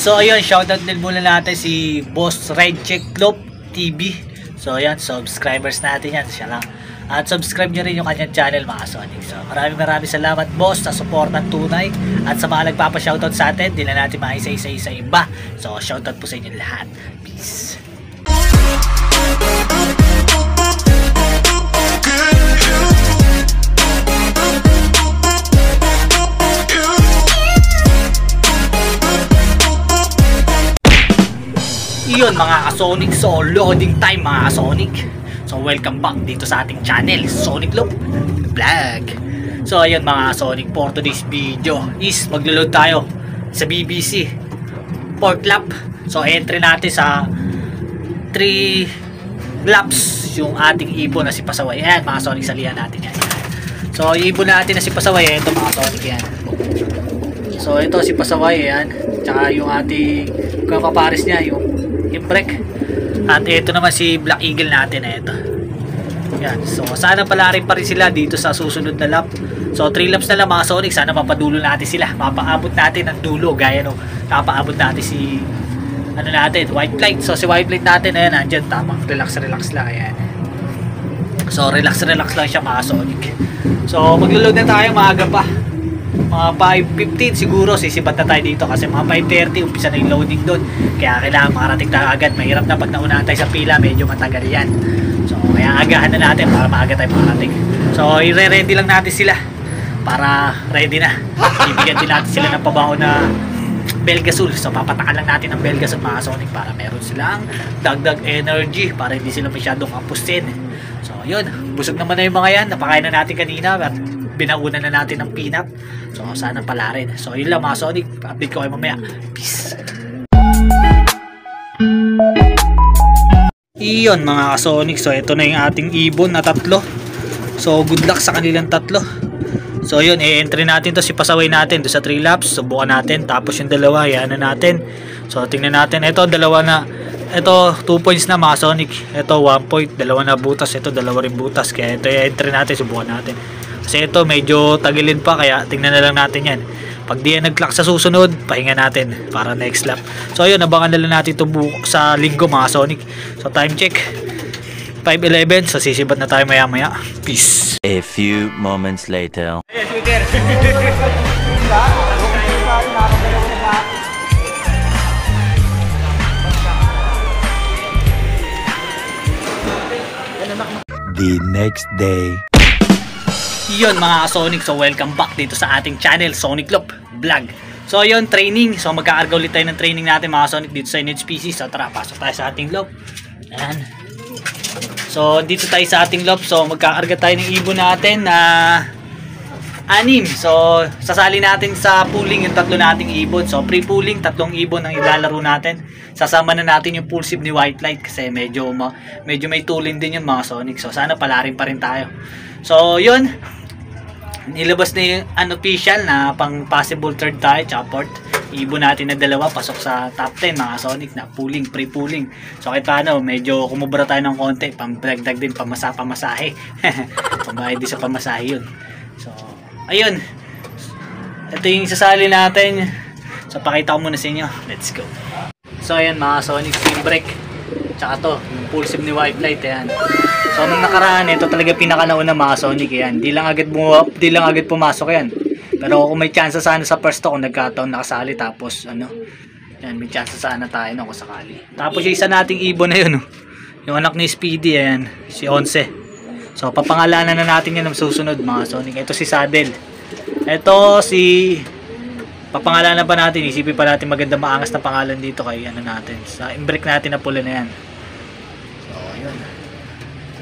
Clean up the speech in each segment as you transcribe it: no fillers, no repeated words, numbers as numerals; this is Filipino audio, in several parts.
So ayun, shoutout din muna natin si Boss Redcheck Club TV. So ayan, subscribers natin yan, siya lang. At subscribe nyo rin yung kanyang channel mga Sonic. So maraming salamat boss sa support ng tunay. At sa mga nagpapa-shoutout sa atin, di na natin maisa-isa iba. So shoutout po sa inyo lahat. Peace. Iyon mga ka-Sonic, so loading time mga ka-Sonic. So welcome back dito sa ating channel, Sonic Loop Vlog. So ayun mga ka-Sonic, for today's video is maglo-load tayo sa BBC port lap. So entry natin sa 3 laps yung ating ibon na si Pasaway. Ayan mga Sonic, salihan natin yan. So yung ibon natin na si Pasaway, ito mga Sonic yan. So ito si Pasaway, ayan. Tsaka yung ating kapares niya, yung break. At ito naman si Black Eagle natin, ito. Yan. So sana pala rin pa rin sila dito sa susunod na lap. So 3 laps na lang mga Sonic. Sana mapadulo natin sila. Mapaabot natin ang dulo. Gaya no, napaabot natin si ano natin, White Flight. So si White Flight natin, ayan, andyan, tamang relax lang, ayan. So relax lang siya mga Sonic. So maglo-load na tayo maaga pa. Mga 5:15 siguro sisibat na tayo dito kasi mga 5:30 umpisa na yung loading doon. Kaya kailangan makarating tayo agad. Mahirap na pag naunahan tayo sa pila, medyo matagal yan. So kaya agahan na natin para maaga tayo makarating. So i-ready lang natin sila para ready na. Ibigyan din natin sila ng pabaho na Belgasul. So papatakan lang natin ng Belgasul mga Sonic para meron silang dagdag energy para hindi sila masyadong kapusin. So yun, busog naman na yung mga yan. Napakain na natin kanina at binauna na natin ng peanut. So sana pala rin. So yun lang mga Sonic, update ko kayo mamaya. Peace. Iyon mga ka-Sonic, so ito na yung ating ibon na 3. So good luck sa kanilang 3. So yun, i-entry natin to si Pasaway natin do sa 3 laps. Subukan natin, tapos yung dalawa yan na natin. So tingnan natin, ito dalawa na, ito 2 points na mga Sonic, ito 1 point, dalawa na butas, ito dalawa rin butas. Kaya ito i-entry natin, subukan natin. Kasi ito medyo tagilin pa, kaya tingnan na lang natin yan. Pag di yan nag-clock sa susunod, pahinga natin para next lap. So ayun, abangan na lang natin ito sa linggo mga Sonic. So time check 5:11. So sisibat na tayo maya maya. Peace. A few moments later. The next day. Yun mga Sonic, so welcome back dito sa ating channel, Sonic Loop Vlog. So yun, training. So magkakarga ulit tayo ng training natin mga Sonic dito sa NHPC. So tara, pasok tayo sa ating loop. Ayan. So dito tayo sa ating loop. So magkakarga tayo ng ibon natin na 6. So sasali natin sa pooling yung 3 nating ibon. So pre-pooling, 3 ibon ang ilalaro natin. Sasama na natin yung pulsive ni White Light kasi medyo may tulin din yung mga Sonic. So sana palarin pa rin tayo. So yun, nilabas na yung unofficial na pang possible third tayo, tsaka fourth. Ibon natin na 2 pasok sa top 10 mga Sonic na pooling, pre-pooling. So kahit paano, medyo kumubra tayo ng konti, pang-dagdag din, pamasahe. Pambayad din sa pamasahe yun. So ayun, ito yung isasali natin. So pakita ko muna sa inyo, let's go. So ayan mga Sonic, team break, tsaka to, yung pulsive ni White Light, ayan. So nung nakaraan, ito talaga pinakanauna mga Sonic, yan. Di lang agad pumasok yan. Pero kung may chance sana sa first to, kung nagkataon nakasali, tapos ano, yan, may chance sana tayo no, kung sakali. Tapos yung isa nating ibon na yun, yung anak ni Speedy, ayan, si 11. So papangalanan na natin yan ng susunod mga Sonic. Ito si Saddle. Ito si, papangalanan pa natin, isipin pa natin maganda maangas na pangalan dito kay ano natin. Sa imbrek natin na pula na yan. So ayun.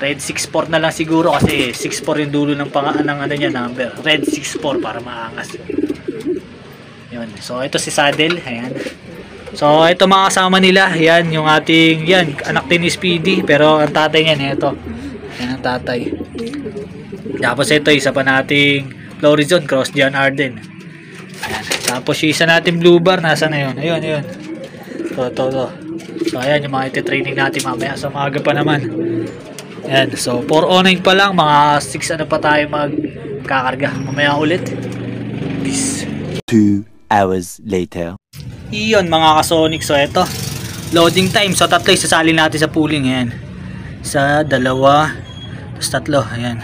Red 64 na lang siguro kasi 64 yung dulo ng ano niya, number. Red 64 para maangas. Yun. So ito si Saddle, ayan. So ito mga kasama nila, yan yung ating, yan, anak din ni Speedy, pero ang tatay niyan ito. Yan ang tatay. Tapos ito isa pa nating Florizon, Cross John Arden. Ayan. Tapos yung isa natin Blue Bar, nasa na yun? Ayun. To. So ayan yung mga iti-training natin mamaya. So maaga pa naman. Ayan, so 4:09 pa lang, mga 6 ano pa tayo magkakarga. Mamaya ulit. Peace. 2 hours later. Iyon mga kasonic. So eto, loading time. So tatlo isasali natin sa pooling. Ayan. Isa, dalawa, tapos tatlo. Ayan.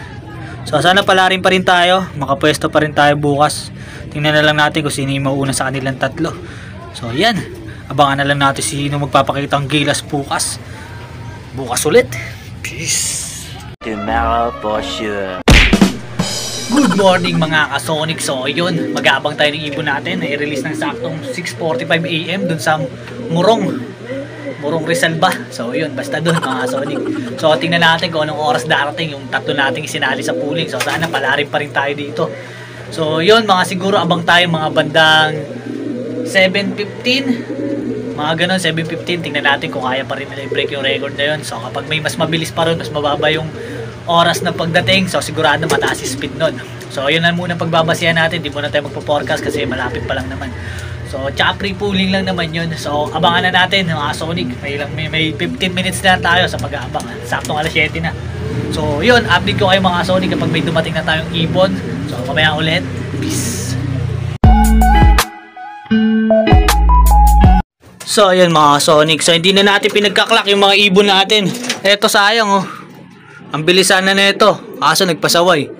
So sana pala rin pa rin tayo. Makapwesto pa rin tayo bukas. Tingnan na lang natin kung sino yung mauuna sa kanilang tatlo. So ayan. Abangan na lang natin sino magpapakita ang gilas bukas. Bukas ulit. Peace. Tomorrow for sure. Good morning mga kasonic. So ayun, mag-aabang tayo ng ibon natin. I-release ng saktong 6:45 AM dun sa Morong Rizal ba? So yun, basta dun mga kasonic. So tingnan natin kung anong oras darating yung tatlo nating isinali sa pooling. So sana pala rin pa rin tayo dito. So yun, mga siguro abang tayo mga bandang 7:15. Mga ganun, 7:15. Tingnan natin kung kaya pa rin nila i-break yung record na yun. So kapag may mas mabilis pa rin, mas mababa yung oras na pagdating, so sigurado mataas yung speed nun. So yun na muna pagbabasihan natin. Di muna tayo magpo-forecast kasi malapit pa lang naman. So tsaka pre-pooling lang naman yun. So abangan na natin mga Sonic. May 15 minutes na tayo sa pag-aabang. Saktong alas 7 na. So yun, update ko kayo mga Sonic kapag may dumating na tayong ibon. So mamaya ulit. Peace. So ayun mga Sonic. So hindi na natin pinagkaklak yung mga ibon natin. Eto sayang oh. Ang bilisan na nito, kaso nagpasaway.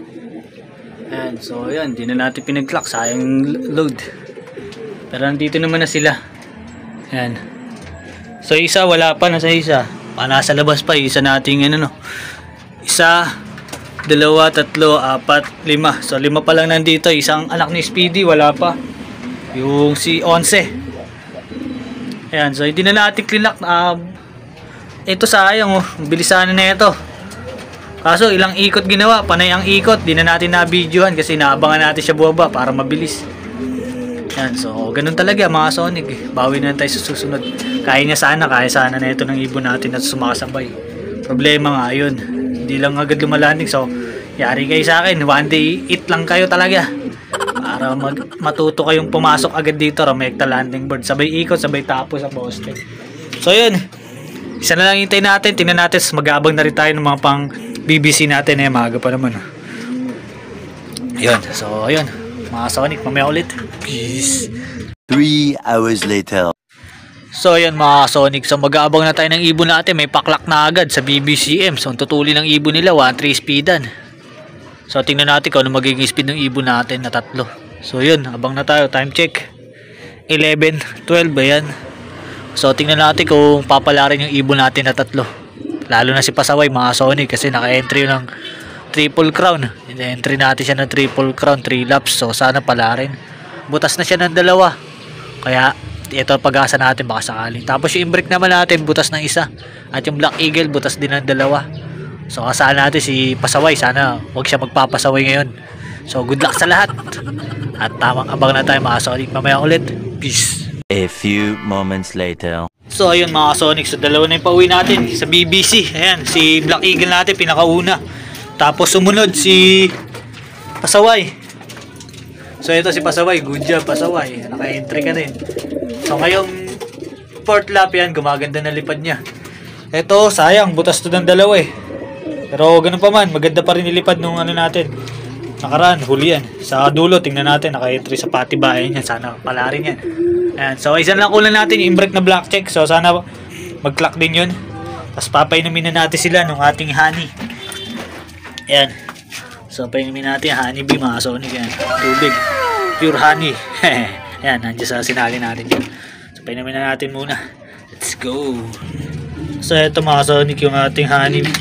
Ayan, so ayan, di na natin pinag-clock, sayang load. Pero nandito naman na sila. Ayan. So isa, wala pa, nasa isa. Nasa labas pa, isa nating ano no. Isa, dalawa, tatlo, apat, lima. So lima pa lang nandito, isang anak ni Speedy, wala pa. Yung si 11. Ayan, so hindi na natin clock. Ito sayang oh, bilisan na nito. Kaso ilang ikot ginawa, panay ang ikot, di na natin na-videohan kasi naabangan natin siya buwaba para mabilis. Yan, so ganun talaga mga Sonic eh. Bawi na tayo sa susunod. Kaya sana na ito ng ibon natin at sumakasabay. Problema nga yun, hindi lang agad lumalanding. So yari kayo sa akin, one day eat lang kayo talaga para matuto kayong pumasok agad dito, Ramekta landing board. Sabay ikot, sabay tapos sa poste. So yun, isa na lang hintay natin, tingnan natin, mag-aabang na rin tayo ng mga pang BBC natin eh, maaga pa naman. Ayun, so ayun, mga Sonic, mamaya ulit. Peace. 3 hours later. So ayun mga Sonic, so mag-aabang na tayo ng ibon natin, may paklak na agad sa BBCM. So tutuli ng ibon nila, 1-3 speedan. So tingnan natin kung ano magiging speed ng ibon natin na tatlo. So yun, abang na tayo, time check 11:12 ba yan? So tingnan natin kung papalarin yung ibon natin na tatlo. Lalo na si Pasaway mga Sonic kasi naka-entry ng Triple Crown. In-entry natin siya ng Triple Crown 3 laps. So sana pala rin. Butas na siya ng dalawa. Kaya ito pag-asa natin baka sakaling. Tapos yung break naman natin butas ng isa. At yung Black Eagle butas din ng dalawa. So kasaan natin si Pasaway. Sana huwag siya magpapasaway ngayon. So good luck sa lahat. At tamang abang na tayo mga Sonic. Mamaya ulit. Peace. A few moments later. So ayun mga Sonic, so dalawa na yung pauwi natin sa BBC. Ayan, si Black Eagle natin pinakauna. Tapos sumunod si Pasaway. So ito si Pasaway, good job Pasaway. Naka-entry ka din. So ngayong 4th lap yan, gumaganda na lipad niya. Ito, sayang, butas to ng dalawa eh. Pero ganun pa man, maganda pa rin nilipad nung ano natin. Nakaraan, huli yan. Sa dulo, tingnan natin, naka-entry sa patibayan niya. Sana pala rin yan. Ayan, so isa lang kulang natin yung break na black check. So sana mag-clock din yun. Tapos papainumin na natin sila nung ating honey. Ayan. So painumin natin honey bee mga Sonic. Ayan. Tubig. Pure honey. Ayan, nandiyan sa sinali natin yun. So painumin na natin muna. Let's go. So ito mga Sonic yung ating honey bee.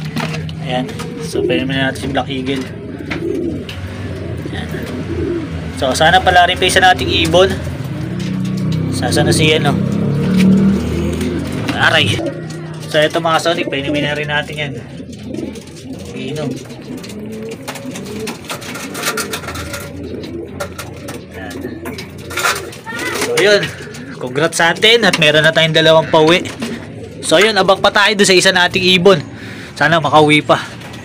Ayan. So painumin na natin si Black Eagle. Ayan. So sana pala rin sa nating ibon. Sasa na siya no. Aray. So ito mga Sonic, painumin na rin natin yan. Inom. So yun, congrats sa atin at meron na tayong dalawang pauwi. So yun, abang pa tayo doon sa isa nating ibon. Sana makauwi pa.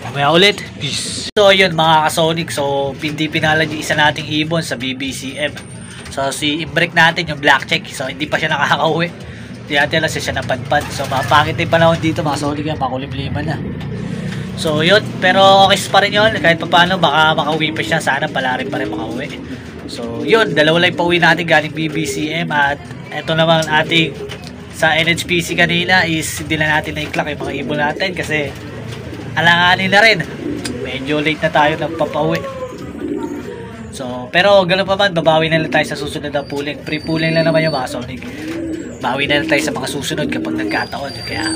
Mamaya ulit. Peace. So yun mga ka-Sonic, so hindi pinalag yung isa nating ibon sa BBCM. So si i-break natin yung black check. So hindi pa siya nakakauwi. Tiyati lang siya napadpad. So mapangit na yung panahon dito mga Sonic yan. Makulimliman na. So yun. Pero okay pa rin yun. Kahit pa paano baka makauwi pa siya. Sana pala rin pa rin makauwi. So yun. Dalawa lang pauwi natin galing BBCM. At Ito naman ating sa NHPC kanina is hindi na natin na-clock yung mga ibon natin kasi alanganin na rin. Medyo late na tayo nagpapauwi. So, pero gano'n pa man, babawi na lang tayo sa susunod na pooling. Pre-pooling lang naman yung mga Sonic. Bawi na lang tayo sa mga susunod kapag nagkataon. Kaya,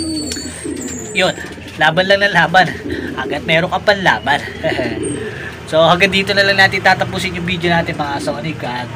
yun. Laban lang ng laban. Hanggat meron ka pang laban. So, hanggang dito na lang natin tatapusin yung video natin mga Sonic. At